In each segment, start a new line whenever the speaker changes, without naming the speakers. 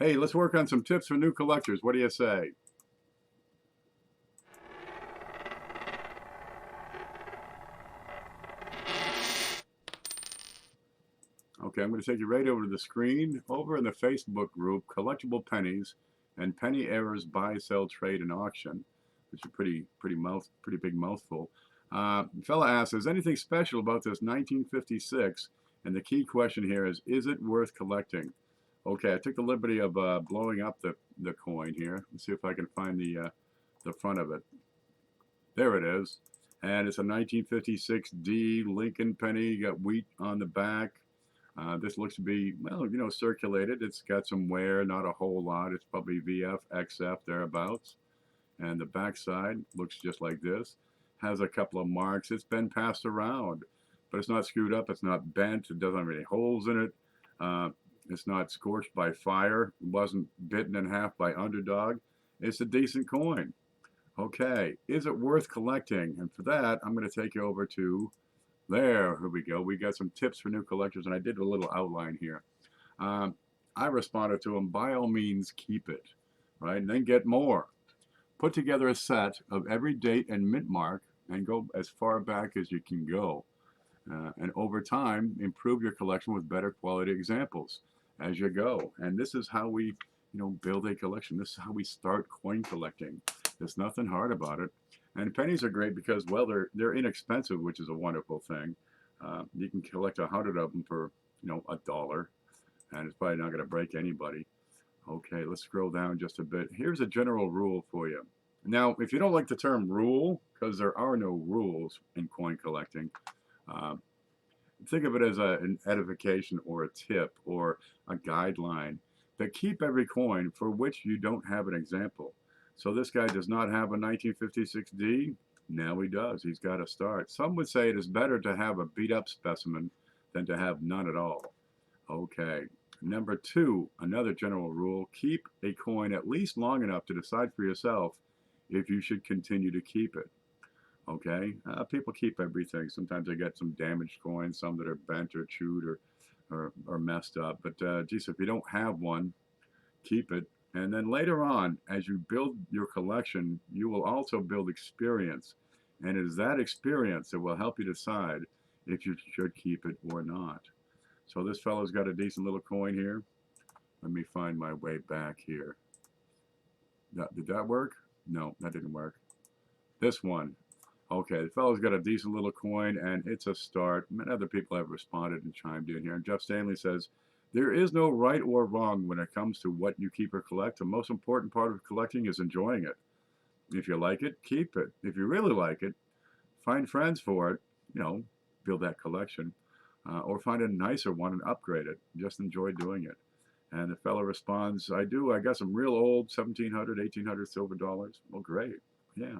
Hey, let's work on some tips for new collectors. What do you say? Okay, I'm going to take you right over to the screen. Over in the Facebook group, Collectible Pennies and Penny Errors Buy, Sell, Trade, and Auction, which is a pretty big mouthful. Fella asks, is anything special about this 1956? And the key question here is it worth collecting? Okay, I took the liberty of blowing up the coin here. Let's see if I can find the front of it. There it is. And it's a 1956 D Lincoln penny. Got wheat on the back. This looks to be, well, circulated. It's got some wear, not a whole lot. It's probably VF, XF, thereabouts. And the backside looks just like this. Has a couple of marks. It's been passed around, but it's not screwed up. It's not bent. It doesn't have any holes in it. It's not scorched by fire. It wasn't bitten in half by underdog. It's a decent coin. Okay, is it worth collecting? And for that, I'm going to take you over to there. Here we go. We got some tips for new collectors, and I did a little outline here. Um, I responded to them, by all means, keep it, right? And then get more. Put together a set of every date and mint mark and go as far back as you can go. And over time, improve your collection with better quality examples as you go. And this is how we, build a collection. This is how we start coin collecting. There's nothing hard about it. And pennies are great because, well, they're inexpensive, which is a wonderful thing. You can collect 100 of them for, $1, and it's probably not going to break anybody. Okay, let's scroll down just a bit. Here's a general rule for you. Now, if you don't like the term rule, because there are no rules in coin collecting, uh, think of it as an edification or a tip or a guideline. But keep every coin for which you don't have an example. So this guy does not have a 1956D. Now he does. He's got to start. Some would say it is better to have a beat up specimen than to have none at all. Okay. Number two, another general rule, keep a coin at least long enough to decide for yourself if you should continue to keep it. Okay, people keep everything. Sometimes they get some damaged coins, some that are bent or chewed or messed up. But geez, if you don't have one, keep it. And then later on, as you build your collection, you will also build experience. And it is that experience that will help you decide if you should keep it or not. So this fellow's got a decent little coin here. Let me find my way back here. Did that work? No, that didn't work. This one. Okay, the fellow's got a decent little coin, and it's a start. Many other people have responded and chimed in here. And Jeff Stanley says, there is no right or wrong when it comes to what you keep or collect. The most important part of collecting is enjoying it. If you like it, keep it. If you really like it, find friends for it, build that collection. Or find a nicer one and upgrade it. Just enjoy doing it. And the fellow responds, I do. I got some real old 1700, 1800 silver dollars. Well, great. Yeah.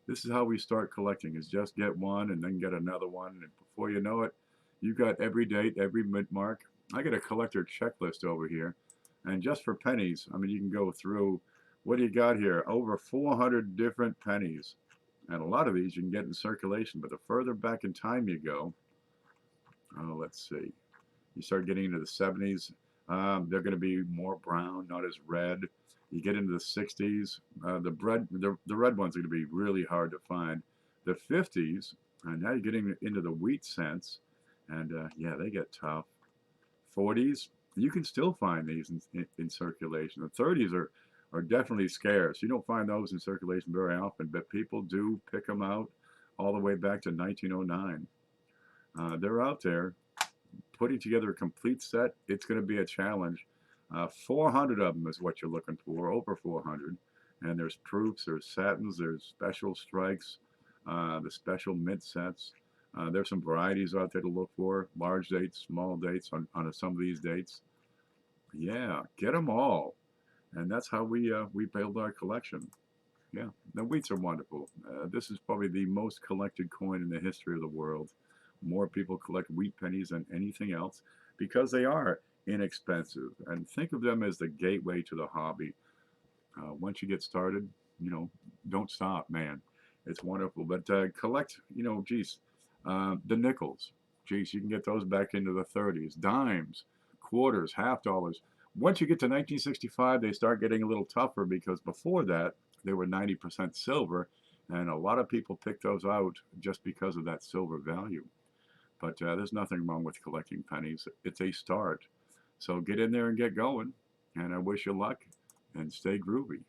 This is how we start collecting, is just get one and then get another one. And before you know it, you've got every date, every mint mark. I got a collector checklist over here. And just for pennies, I mean, you can go through, what do you got here? Over 400 different pennies. And a lot of these you can get in circulation. But the further back in time you go, let's see, you start getting into the 70s, they're going to be more brown, not as red. You get into the 60s, the red ones are going to be really hard to find. The 50s, and now you're getting into the wheat cents, and yeah, they get tough. 40s, you can still find these in circulation. The 30s are definitely scarce. You don't find those in circulation very often, but people do pick them out all the way back to 1909. They're out there. Putting together a complete set, it's going to be a challenge. 400 of them is what you're looking for, over 400. And there's proofs, there's satins, there's special strikes, the special mint sets. There's some varieties out there to look for, large dates, small dates on some of these dates. Yeah, get them all. And that's how we build our collection. Yeah, the wheats are wonderful. This is probably the most collected coin in the history of the world. More people collect wheat pennies than anything else because they are inexpensive. And think of them as the gateway to the hobby. Once you get started, don't stop, man. It's wonderful. But collect, geez, the nickels. Geez, you can get those back into the 30s. Dimes, quarters, half dollars. Once you get to 1965, they start getting a little tougher because before that, they were 90% silver, and a lot of people picked those out just because of that silver value. But there's nothing wrong with collecting pennies. It's a start. So get in there and get going, and I wish you luck and stay groovy.